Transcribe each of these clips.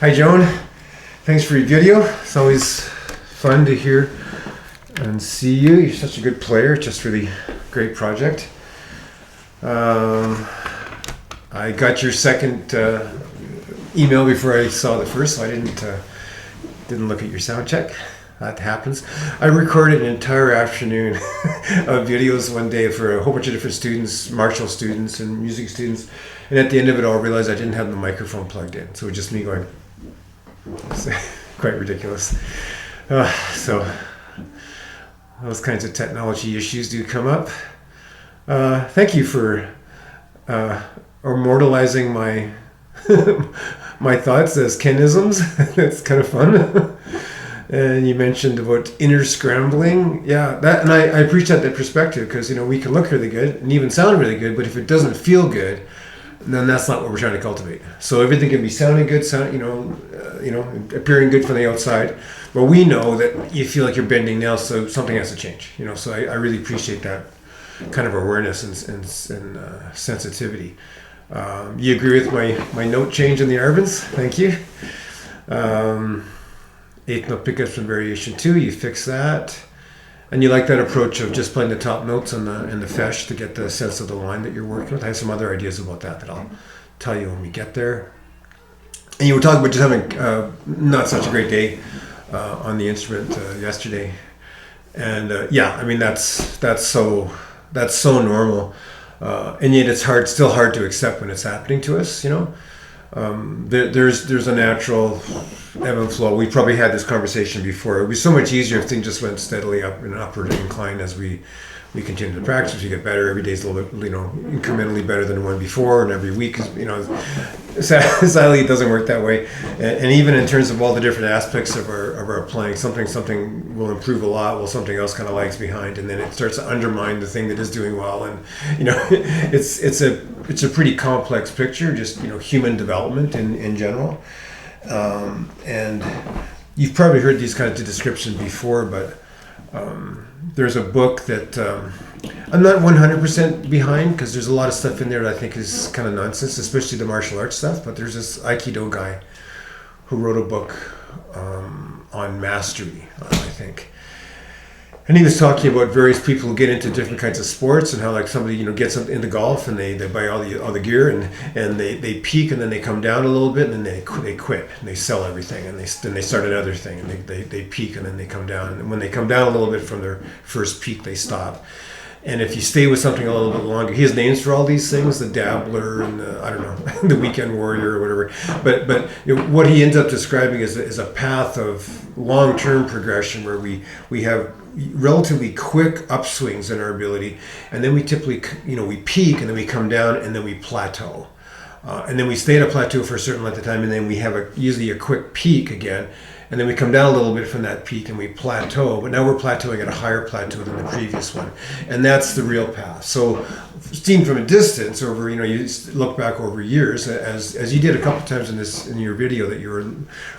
Hi Joan, thanks for your video. It's always fun to hear and see you. You're such a good player, just really great project. I got your second email before I saw the first, so I didn't look at your sound check. That happens. I recorded an entire afternoon of videos one day for a whole bunch of different students, martial students and music students, and at the end of it all I realized I didn't have the microphone plugged in, so it was just me going. It's quite ridiculous. So those kinds of technology issues do come up. Thank you for immortalizing my my thoughts as Kenisms. That's kind of fun. And you mentioned about inner scrambling. Yeah, that, and I appreciate that perspective, because we can look really good and even sound really good, but if it doesn't feel good, then that's not what we're trying to cultivate. So everything can be sounding good, appearing good from the outside, but we know that you feel like you're bending nails, so something has to change. So I really appreciate that kind of awareness and sensitivity. You agree with my note change in the Arvins? Thank you. Eighth note pickups and variation 2, you fix that. And you like that approach of just playing the top notes and the fesh to get the sense of the line that you're working with. I have some other ideas about that I'll tell you when we get there. And you were talking about just having not such a great day on the instrument yesterday. And that's so normal. And yet it's still hard to accept when it's happening to us, There's a natural ebb and flow. We probably had this conversation before. It would be so much easier if things just went steadily up in an upward incline as we continue to practice. We get better. Every day's a little bit, incrementally better than the one before, and every week is, sadly it doesn't work that way. And even in terms of all the different aspects of our playing, something will improve a lot while something else kind of lags behind, and then it starts to undermine the thing that is doing well. And it's a pretty complex picture, just human development in general. And you've probably heard these kinds of descriptions before, but there's a book that I'm not 100% behind, because there's a lot of stuff in there that I think is kind of nonsense, especially the martial arts stuff. But there's this Aikido guy who wrote a book on mastery, I think. And he was talking about various people who get into different kinds of sports, and how like somebody gets into golf and they buy all the gear and they peak, and then they come down a little bit, and then they quit and they sell everything, and then they start another thing, and they peak, and then they come down, and when they come down a little bit from their first peak, they stop. And if you stay with something a little bit longer, he has names for all these things, the dabbler and the weekend warrior or whatever. But what he ends up describing is a path of long-term progression where we have relatively quick upswings in our ability, and then we typically we peak, and then we come down, and then we plateau, and then we stay at a plateau for a certain length of time, and then we have usually a quick peak again. And then we come down a little bit from that peak and we plateau, but now we're plateauing at a higher plateau than the previous one. And that's the real path. So seen from a distance over, you look back over years, as you did a couple of times in your video, that you were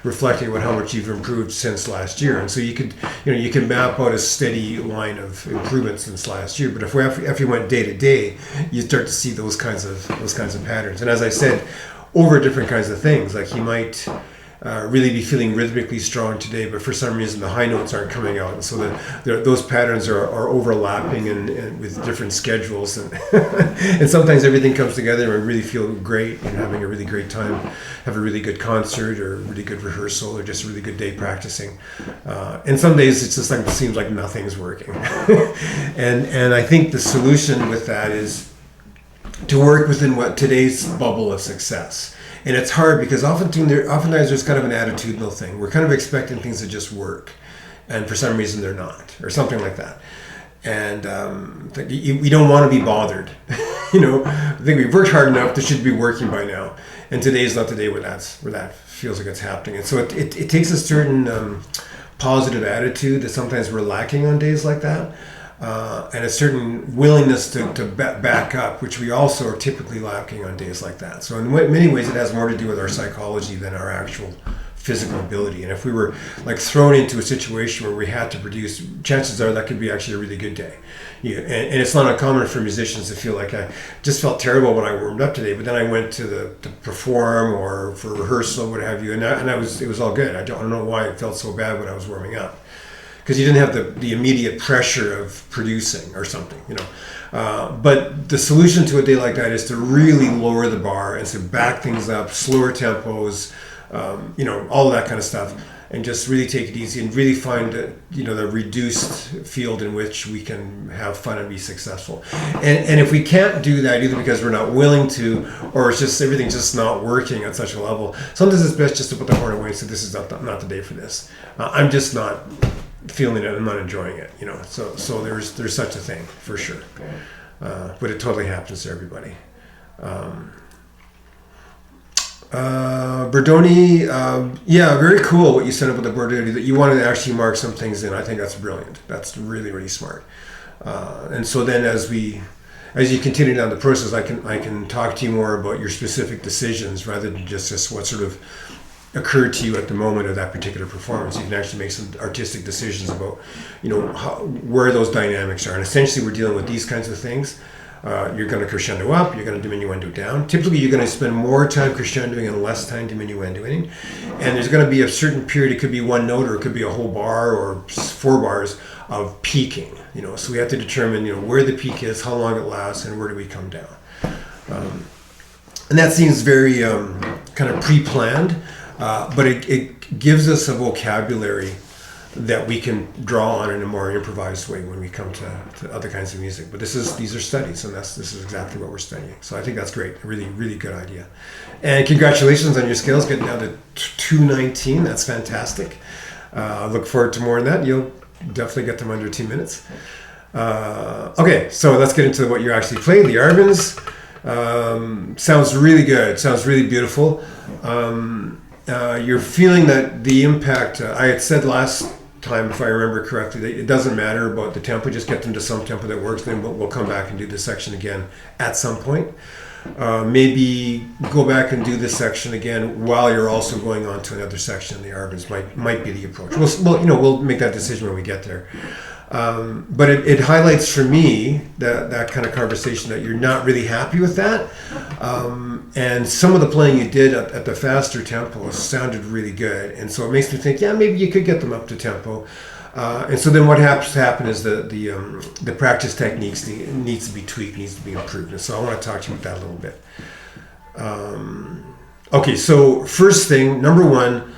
reflecting about how much you've improved since last year. And so you can map out a steady line of improvement since last year. But if you went day to day, you start to see those kinds of patterns. And as I said, over different kinds of things, like you might really be feeling rhythmically strong today, but for some reason the high notes aren't coming out, and so those patterns are overlapping and with different schedules, and and sometimes everything comes together and we really feel great and having a really great time, have a really good concert or a really good rehearsal or just a really good day practicing, and some days it's just like it seems like nothing's working. and I think the solution with that is to work within what today's bubble of success. And it's hard because oftentimes there's kind of an attitudinal thing. We're kind of expecting things to just work, and for some reason they're not, or something like that. And we don't want to be bothered. I think we've worked hard enough. This should be working by now. And today is not the day where that feels like it's happening. And so it takes a certain positive attitude that sometimes we're lacking on days like that. And a certain willingness to back up, which we also are typically lacking on days like that. So in many ways, it has more to do with our psychology than our actual physical ability. And if we were like thrown into a situation where we had to produce, chances are that could be actually a really good day. Yeah, and it's not uncommon for musicians to feel like I just felt terrible when I warmed up today, but then I went to perform or for rehearsal, what have you, and it was all good. I don't know why it felt so bad when I was warming up, because you didn't have the immediate pressure of producing or something, you know. But the solution to a day like that is to really lower the bar and to back things up, slower tempos, you know, all of that kind of stuff, and just really take it easy and really find the reduced field in which we can have fun and be successful. And if we can't do that, either because we're not willing to, or it's just everything's just not working at such a level, sometimes it's best just to put the horn away and say, this is not the day for this. I'm just not feeling it. I'm not enjoying it. You know. So there's such a thing for sure. But it totally happens to everybody. Bordoni, yeah, very cool what you said about the Bordoni, that you wanted to actually mark some things in. I think that's brilliant. That's really, really smart. And so then as you continue down the process, I can talk to you more about your specific decisions rather than just what sort of occurred to you at the moment of that particular performance. You can actually make some artistic decisions about, you know, where those dynamics are. And essentially we're dealing with these kinds of things. You're going to crescendo up, you're going to diminuendo down. Typically, you're going to spend more time crescendoing and less time diminuendoing. And there's going to be a certain period, it could be one note or it could be a whole bar or 4 bars of peaking. You know, so we have to determine, you know, where the peak is, how long it lasts, and where do we come down. And that seems very kind of pre-planned, but it gives us a vocabulary that we can draw on in a more improvised way when we come to other kinds of music. But these are studies, and this is exactly what we're studying. So I think that's great. A really, really good idea. And congratulations on your scales, getting down to 219. That's fantastic. Look forward to more of that. You'll definitely get them under 2 minutes. Okay, so let's get into what you actually played. The Arvins. Sounds really good. Sounds really beautiful. You're feeling that the impact, I had said last time, if I remember correctly, that it doesn't matter about the tempo, just get them to some tempo that works, then we'll come back and do this section again at some point. Maybe go back and do this section again while you're also going on to another section. The Arvins might be the approach. We'll make that decision when we get there. But it highlights for me that kind of conversation that you're not really happy with that. And some of the playing you did at the faster tempo sounded really good. And so it makes me think, yeah, maybe you could get them up to tempo. And so then what has to happen is the practice techniques needs to be tweaked, needs to be improved. And so I want to talk to you about that a little bit. Okay, so first thing, number 1,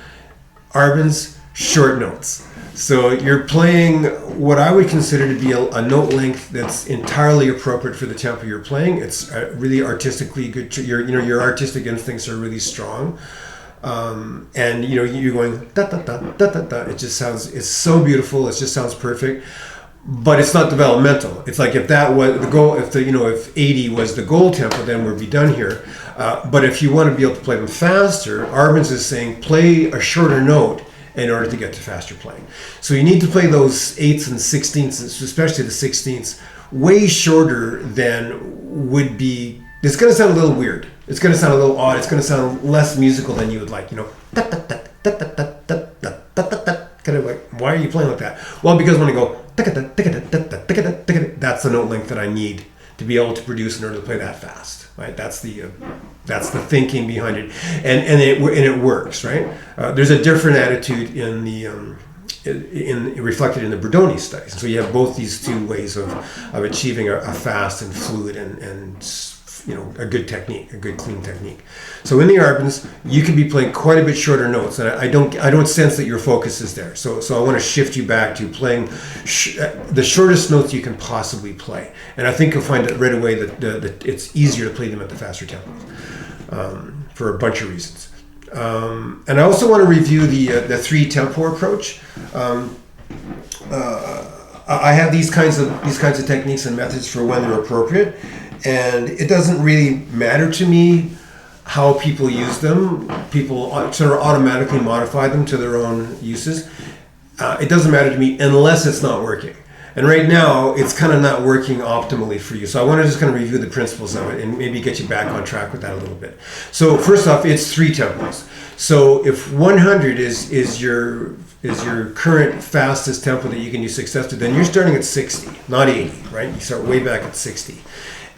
Arvins, short notes. So you're playing what I would consider to be a note length that's entirely appropriate for the tempo you're playing. It's really artistically good. Your artistic instincts are really strong, and you're going da da da da da da. It just sounds. It's so beautiful. It just sounds perfect. But it's not developmental. It's like if that was the goal, if 80 was the goal tempo, then we'd be done here. But if you want to be able to play them faster, Arvins is saying play a shorter note in order to get to faster playing. So you need to play those 8ths and 16ths, especially the 16ths, way shorter than would be. It's going to sound a little weird. It's going to sound a little odd. It's going to sound less musical than you would like. Kind of like, why are you playing like that? Well, because when I go, that's the note length that I need to be able to produce in order to play that fast. Right? That's the thinking behind it, and it works, right? There's a different attitude in reflected in the Bordoni studies. So you have both these two ways of achieving a fast and fluid and a good technique, a good clean technique. So in the Arvins, you can be playing quite a bit shorter notes, and I don't sense that your focus is there. So I want to shift you back to playing the shortest notes you can possibly play, and I think you'll find that right away that it's easier to play them at the faster tempos for a bunch of reasons. And I also want to review the 3 tempo approach. I have these kinds of techniques and methods for when they're appropriate. And it doesn't really matter to me how people use them. People sort of automatically modify them to their own uses. It doesn't matter to me unless it's not working. And right now, it's kind of not working optimally for you. So I want to just kind of review the principles of it and maybe get you back on track with that a little bit. So first off, it's 3 tempos. So if 100 is your current fastest tempo that you can do successfully, then you're starting at 60, not 80, right? You start way back at 60.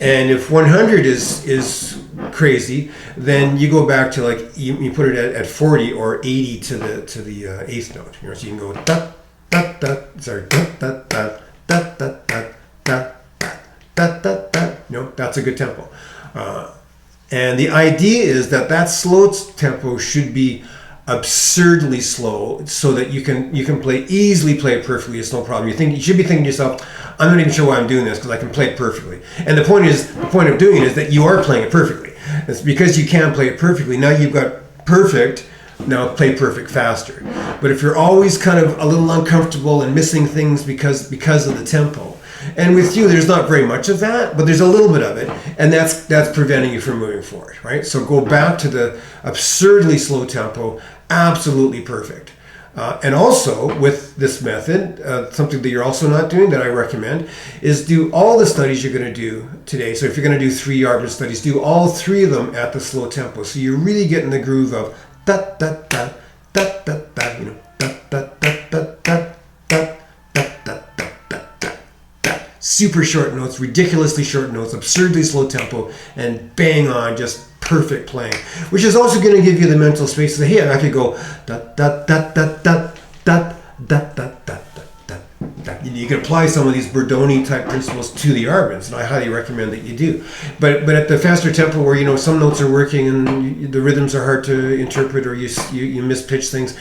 And if 100 is crazy, then you go back to like you put it at 40 or 80 to the eighth note. You know, so you can go da da da. Sorry, da da da da da da da da da da. You know, that's a good tempo. And the idea is that slow tempo should be absurdly slow, so that you can easily play it perfectly. It's no problem. You should be thinking to yourself, I'm not even sure why I'm doing this, because I can play it perfectly. And the point of doing it is that you are playing it perfectly. It's because you can play it perfectly. Now you've got perfect. Now play perfect faster. But if you're always kind of a little uncomfortable and missing things because of the tempo, and with you, there's not very much of that, but there's a little bit of it, and that's preventing you from moving forward, right? So go back to the absurdly slow tempo, absolutely perfect. And also, with this method, something that you're also not doing that I recommend is do all the studies you're going to do today. So if you're going to do 3 Yarburn studies, do all 3 of them at the slow tempo. So you're really getting the groove of da da da da da da, you know, da da da da da da. Super short notes, ridiculously short notes, absurdly slow tempo, and bang on, just perfect playing. Which is also going to give you the mental space to say, hey, I could go da da da da da da da da da da. You can apply some of these Bordoni type principles to the Yarburns, and I highly recommend that you do. But at the faster tempo, where some notes are working and the rhythms are hard to interpret, or you mispitch things,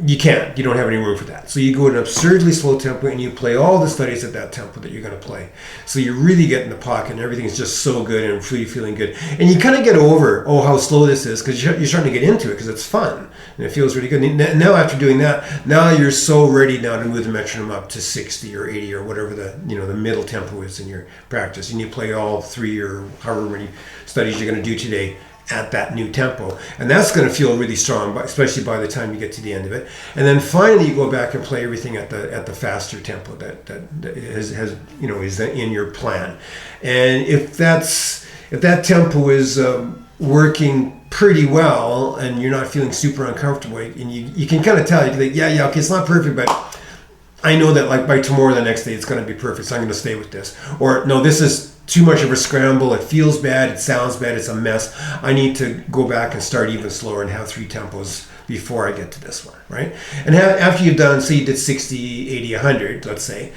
you can't. You don't have any room for that. So you go at an absurdly slow tempo and you play all the studies at that tempo that you're going to play. So you really get in the pocket and everything's just so good and really feeling good. And you kind of get over, how slow this is, because you're starting to get into it because it's fun and it feels really good. And now after doing that, now you're so ready now to move the metronome up to 60 or 80 or whatever the middle tempo is in your practice. And you play all 3 or however many studies you're going to do today at that new tempo, and that's going to feel really strong, especially by the time you get to the end of it. And then finally, you go back and play everything at the faster tempo that has is in your plan. And if that tempo is working pretty well, and you're not feeling super uncomfortable, and you can kind of tell, you can think, yeah, okay, it's not perfect, but I know that like by tomorrow, the next day, it's going to be perfect, so I'm going to stay with this. Or no, this is too much of a scramble, it feels bad, it sounds bad, it's a mess. I need to go back and start even slower and have 3 tempos before I get to this one, right? And after you've done, say you did 60, 80, 100, let's say,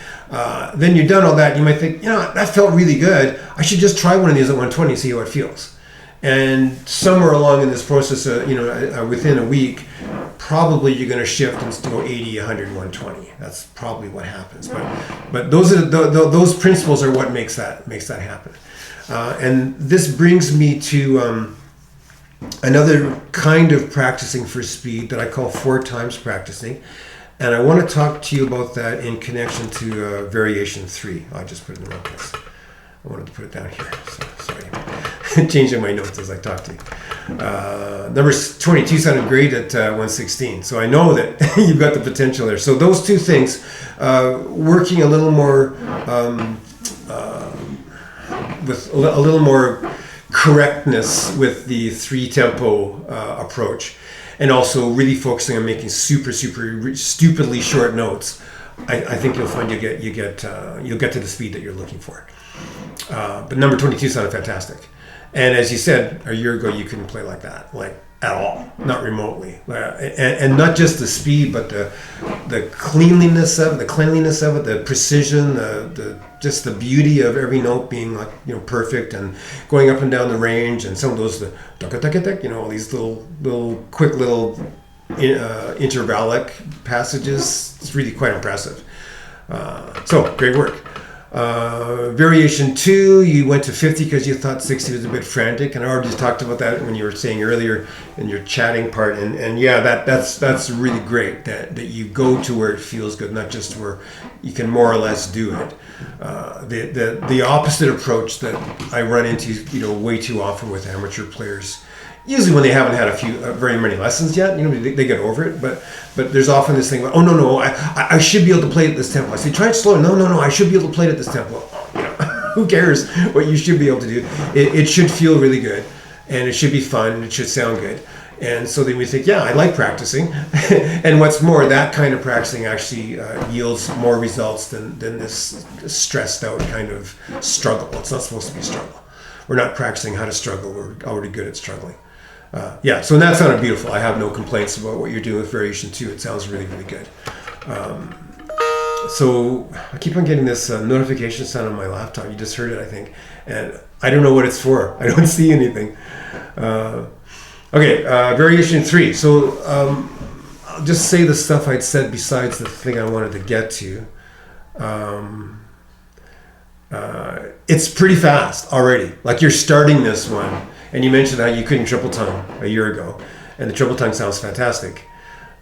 then you've done all that, you might think, that felt really good. I should just try one of these at 120 and see how it feels. And somewhere along in this process, within a week, probably you're going to shift and go 80, 100, 120. That's probably what happens. But those are those principles are what makes that happen. And this brings me to another kind of practicing for speed that I call 4 times practicing. And I want to talk to you about that in connection to variation 3. I just put it in the wrong place. I wanted to put it down here. So, sorry. Changing my notes as I talk to you. Number 22 sounded great at 116. So I know that you've got the potential there. So those 2 things, working a little more with a little more correctness with the 3 tempo approach, and also really focusing on making super stupidly short notes, I think you'll find you'll get to the speed that you're looking for. But number 22 sounded fantastic. And as you said, a year ago, you couldn't play like that, like at all, not remotely. And not just the speed, but the cleanliness of it, the precision, just the beauty of every note being like, perfect, and going up and down the range, and some of those, all these little quick little intervallic passages. It's really quite impressive. So great work. Variation 2, you went to 50 because you thought 60 was a bit frantic, and I already talked about that when you were saying earlier in your chatting part, and yeah, that's really great that you go to where it feels good, not just where you can more or less do it. The opposite approach that I run into way too often with amateur players, usually when they haven't had very many lessons yet, they get over it. But there's often this thing, oh no, I should be able to play it at this tempo. I say, try it slower. No, I should be able to play it at this tempo. Who cares what you should be able to do? It should feel really good, and it should be fun, and it should sound good. And so then we think, yeah, I like practicing. And what's more, that kind of practicing actually yields more results than this stressed out kind of struggle. It's not supposed to be struggle. We're not practicing how to struggle. We're already good at struggling. Yeah, so that sounded beautiful. I have no complaints about what you're doing with variation 2. It sounds really, really good. So I keep on getting this notification sound on my laptop. You just heard it, I think. And I don't know what it's for. I don't see anything. Okay, variation 3. So I'll just say the stuff I'd said besides the thing I wanted to get to. It's pretty fast already. Like you're starting this one, and you mentioned how you couldn't triple tongue a year ago, and the triple tongue sounds fantastic.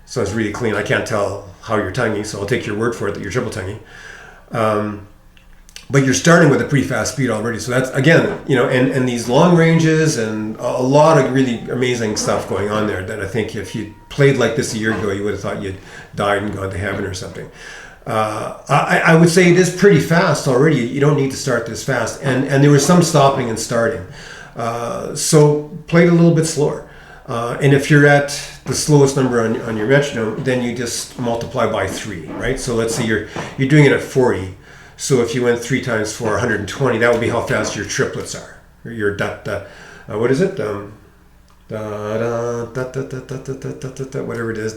So it's really clean. I can't tell how you're tonguing, so I'll take your word for it that you're triple tonguing. But you're starting with a pretty fast speed already. So that's, again, you know, and these long ranges and a lot of really amazing stuff going on there that I think if you played like this a year ago, you would have thought you'd died and gone to heaven or something. I would say it is pretty fast already. You don't need to start this fast. And there was some stopping and starting. So play it a little bit slower. And if you're at the slowest number on your metronome, then you just multiply by 3, right? So let's say you're doing it at 40. So if you went 3 times 4, 120, that would be how fast your triplets are. Or your what is it? Whatever it is.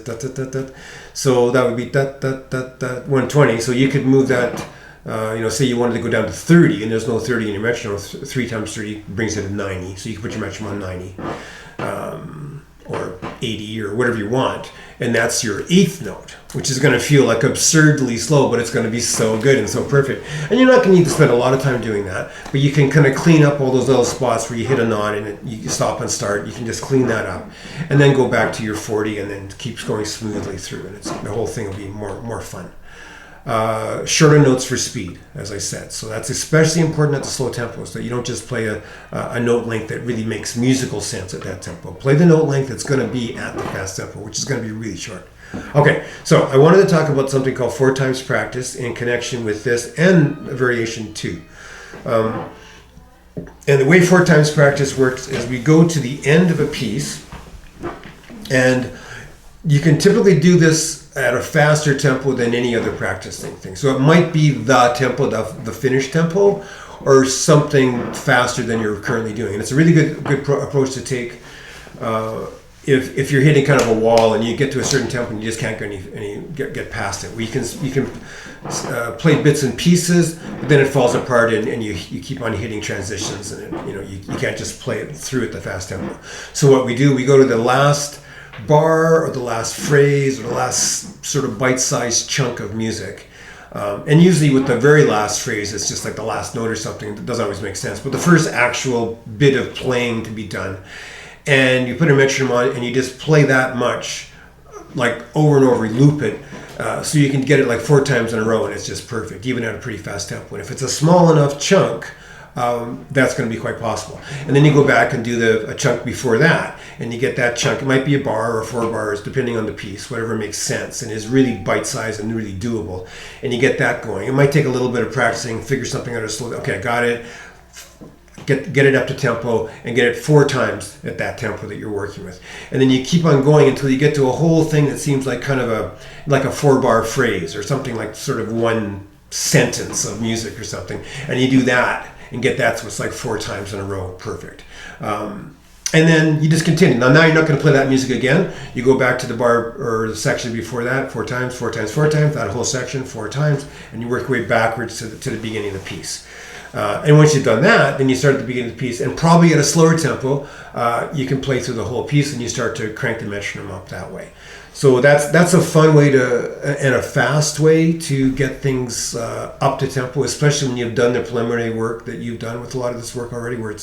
So that would be 120. So you could move that. Say you wanted to go down to 30, and there's no 30 in your metronome. 3 times 30 brings it to 90. So you can put your metronome on 90. Or 80 or whatever you want, and that's your 8th note, which is going to feel like absurdly slow, but it's going to be so good and so perfect. And you're not going to need to spend a lot of time doing that, but you can kind of clean up all those little spots where you hit a knot and you stop and start. You can just clean that up and then go back to your 40 and then keeps going smoothly through, and the whole thing will be more fun. Shorter notes for speed, as I said. So that's especially important at the slow tempo, so that you don't just play a note length that really makes musical sense at that tempo. Play the note length that's going to be at the fast tempo, which is going to be really short. Okay, so I wanted to talk about something called 4 times practice in connection with this and variation 2. And the way 4 times practice works is we go to the end of a piece, and you can typically do this at a faster tempo than any other practicing thing. So it might be the tempo, the finished tempo, or something faster than you're currently doing. And it's a really good approach to take if you're hitting kind of a wall and you get to a certain tempo and you just can't get past it. You can play bits and pieces, but then it falls apart and you keep on hitting transitions, and you can't just play it through at the fast tempo. So what we do, we go to the last bar or the last phrase or the last sort of bite-sized chunk of music, and usually with the very last phrase it's just like the last note or something. That doesn't always make sense, but the first actual bit of playing to be done, and you put a metronome on and you just play that much, like over and over, you loop it, so you can get it like 4 times in a row, and it's just perfect even at a pretty fast tempo. And if it's a small enough chunk, that's going to be quite possible. And then you go back and do a chunk before that, and you get that chunk. It might be a bar or 4 bars, depending on the piece, whatever makes sense and is really bite-sized and really doable. And you get that going. It might take a little bit of practicing, figure something out. Okay, I got it. Get it up to tempo and get it 4 times at that tempo that you're working with. And then you keep on going until you get to a whole thing that seems like kind of a 4-bar phrase or something, like sort of one sentence of music or something. And you do that and get that, so it's like 4 times in a row, perfect. And then you just continue. Now you're not going to play that music again. You go back to the bar or the section before that, 4 times, 4 times, 4 times, that whole section 4 times, and you work your way backwards to the beginning of the piece. And once you've done that, then you start at the beginning of the piece, and probably at a slower tempo, you can play through the whole piece, and you start to crank the metronome up that way. So that's a fun way and a fast way to get things up to tempo, especially when you've done the preliminary work that you've done with a lot of this work already, where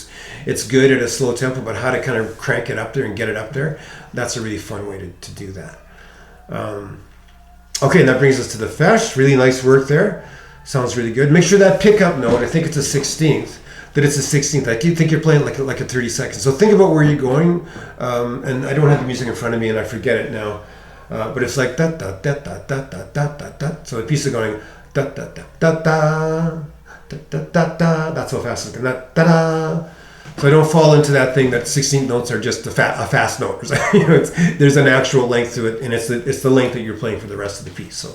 it's good at a slow tempo, but how to kind of crank it up there and get it up there, that's a really fun way to do that. Okay, and that brings us to the fesh. Really nice work there. Sounds really good. Make sure that pickup note, I think it's a 16th, that it's a 16th. I think you're playing like a 30 seconds. So think about where you're going, and I don't have the music in front of me and I forget it now. But it's like da da da da da da da da da. So the piece is going da da da da da da da da da. That's how fast it's going. Da da. So I don't fall into that thing that 16th notes are just a fast note. There's an actual length to it, and it's the length that you're playing for the rest of the piece. So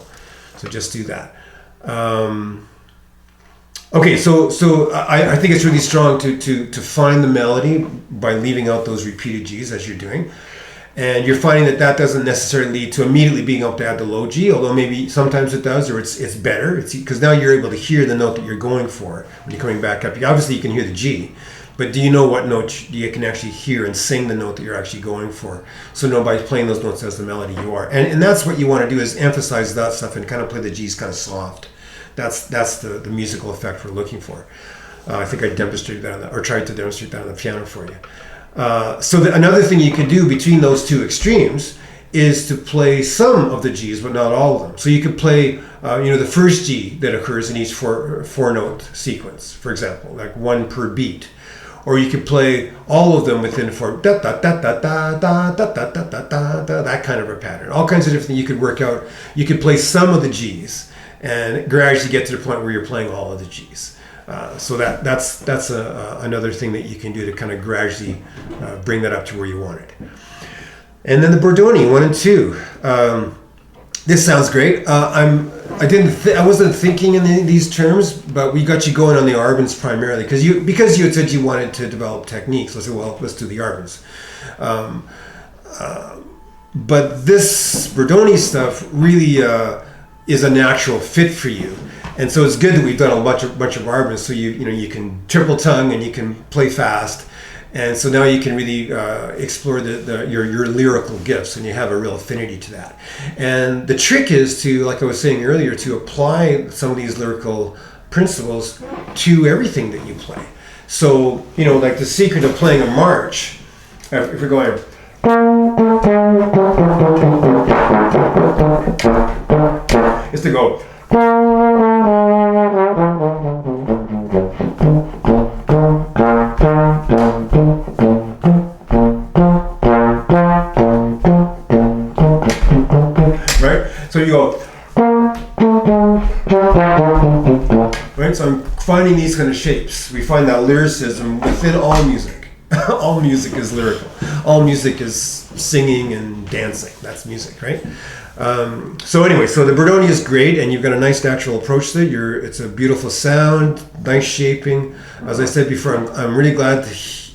just do that. Okay, so I think it's really strong to find the melody by leaving out those repeated G's as you're doing. And you're finding that doesn't necessarily lead to immediately being able to add the low G, although maybe sometimes it does, or it's better. It's because now you're able to hear the note that you're going for when you're coming back up. Obviously, you can hear the G, but do you know what note you can actually hear and sing the note that you're actually going for? So no, by playing those notes as the melody you are. And that's what you want to do, is emphasize that stuff and kind of play the G's kind of soft. That's the musical effect we're looking for. I think I demonstrated that or tried to demonstrate that on the piano for you. Another thing you can do between those two extremes is to play some of the G's, but not all of them. So you could play, the first G that occurs in each four note sequence, for example, like one per beat. Or you could play all of them within four, da da da da da da da da da da da, that kind of a pattern. All kinds of different things you could work out. You could play some of the G's and gradually get to the point where you're playing all of the G's. So that's another thing that you can do to kind of gradually bring that up to where you want it. And then the Bordoni 1 and 2. This sounds great. I wasn't thinking in these terms, but we got you going on the Arbans primarily because you had said you wanted to develop techniques. Let's say, well, let's do the Arbans. But this Bordoni stuff really is a natural fit for you. And so it's good that we've done a bunch of Arbans, so you can triple tongue and you can play fast, and so now you can really explore your lyrical gifts, and you have a real affinity to that. And the trick is to, like I was saying earlier, to apply some of these lyrical principles to everything that you play. So like the secret of playing a march, if we're going, is to go. Right? So you go. Right? So I'm finding these kind of shapes. We find that lyricism within all music. All music is lyrical. All music is singing and dancing. That's music, right? So the Bordoni is great, and you've got a nice natural approach to it. It's a beautiful sound, nice shaping. As I said before, I'm really glad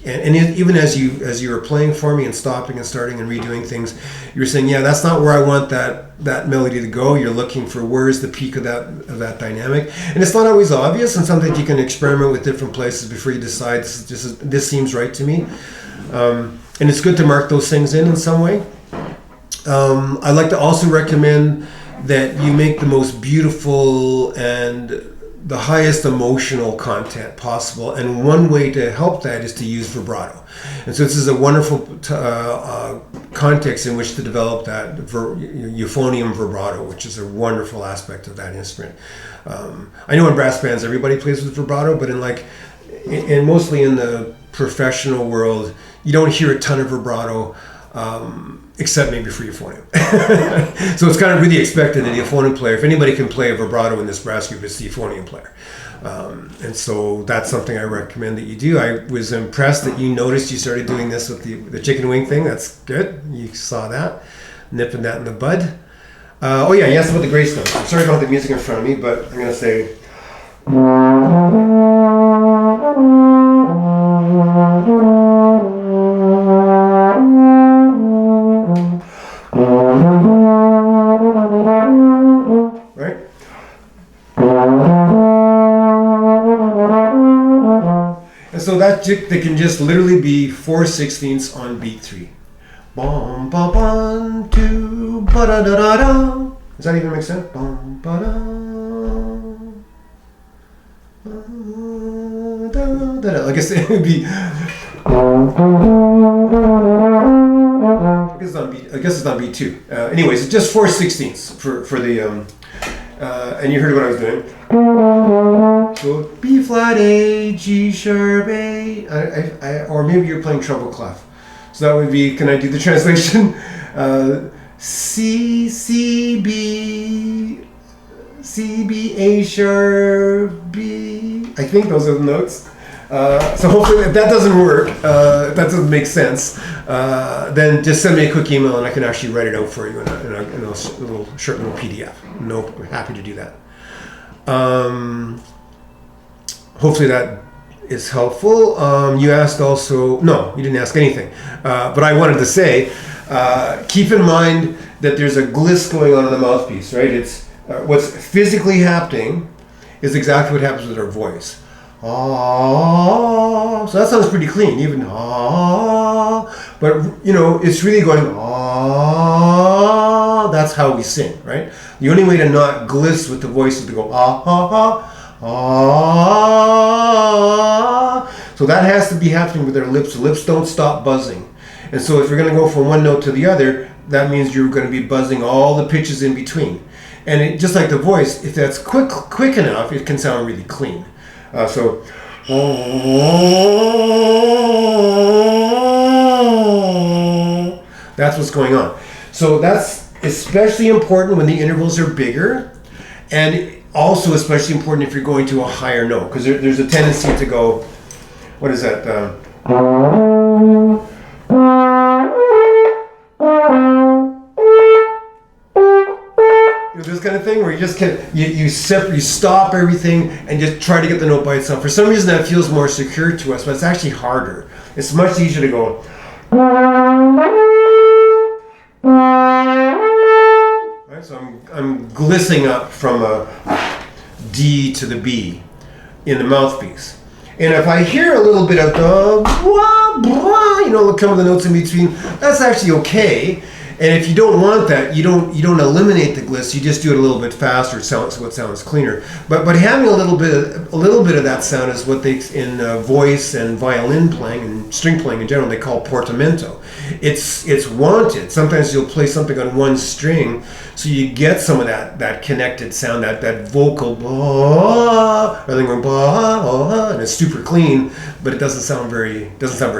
and even as you were playing for me and stopping and starting and redoing things, you were saying, yeah, that's not where I want that melody to go. You're looking for where's the peak of that dynamic, and it's not always obvious, and sometimes you can experiment with different places before you decide this seems right to me. And it's good to mark those things in some way. I'd like to also recommend that you make the most beautiful and the highest emotional content possible, and one way to help that is to use vibrato. And so this is a wonderful context in which to develop that euphonium vibrato, which is a wonderful aspect of that instrument. I know in brass bands everybody plays with vibrato, but in mostly in the professional world, you don't hear a ton of vibrato. Except maybe for euphonium. So it's kind of really expected that the euphonium player, if anybody can play a vibrato in this brass group, it's the euphonium player. And so that's something I recommend that you do. I was impressed that you noticed you started doing this with the chicken wing thing. That's good. You saw that. Nipping that in the bud. Oh yeah, you asked about the grace notes. I'm sorry I don't have the music in front of me, but I'm going to say... Right? And so that can just literally be 4/16 on beat 3. Bum ba bum two ba da da da da. Does that even make sense? Bum ba da da da. I guess it would be. I guess it's on beat 2. Anyways, it's just 4/16 for the and you heard what I was doing. So B flat A, G sharp A, or maybe you're playing treble clef. So that would be. Can I do the translation? C B A sharp B. I think those are the notes. So hopefully if that doesn't work, if that doesn't make sense, then just send me a quick email and I can actually write it out for you in a little short little PDF. No, we're happy to do that. Hopefully that is helpful. You asked also, no, you didn't ask anything. But I wanted to say, keep in mind that there's a gliss going on in the mouthpiece, right? It's what's physically happening is exactly what happens with our voice. Ah, so that sounds pretty clean, even ah. But you know, it's really going ah. That's how we sing, right? The only way to not gliss with the voice is to go ah ah ah ah. So that has to be happening with our lips. The lips don't stop buzzing, and so if you're going to go from one note to the other, that means you're going to be buzzing all the pitches in between. And it, just like the voice, if that's quick enough, it can sound really clean. So that's what's going on. So that's especially important when the intervals are bigger, and also especially important if you're going to a higher note, because there's a tendency to go, what is that? This kind of thing where you just can't, you stop everything and just try to get the note by itself. For some reason that feels more secure to us, but it's actually harder. It's much easier to go. Right, so I'm glissing up from a D to the B in the mouthpiece. And if I hear a little bit of the blah, blah, you know, some of the notes in between, that's actually okay. And if you don't want that, you don't eliminate the gliss. You just do it a little bit faster, so it sounds cleaner. But having a little bit of that sound is what they in voice and violin playing and string playing in general they call portamento. It's wanted. Sometimes you'll play something on one string, so you get some of that connected sound, that vocal blah, rather than going blah, and it's super clean, but it doesn't sound very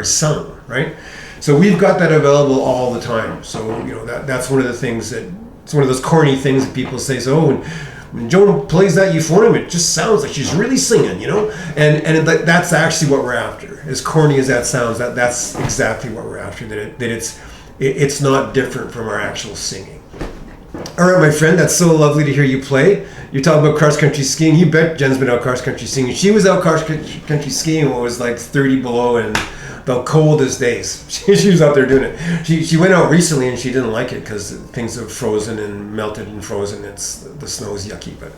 sung, right? So we've got that available all the time. So you know that's one of the things it's one of those corny things that people say. So when Joan plays that euphonium, it just sounds like she's really singing, you know. And that's actually what we're after. As corny as that sounds, that's exactly what we're after. That it's not different from our actual singing. All right, my friend, that's so lovely to hear you play. You're talking about cross-country skiing. You bet Jen's been out cross-country skiing. She was out cross-country skiing when it was like 30 below and the coldest days. She was out there doing it. She went out recently and she didn't like it because things have frozen and melted and frozen. The snow is yucky, but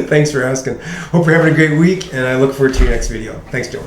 thanks for asking. Hope you're having a great week, and I look forward to your next video. Thanks, Joe.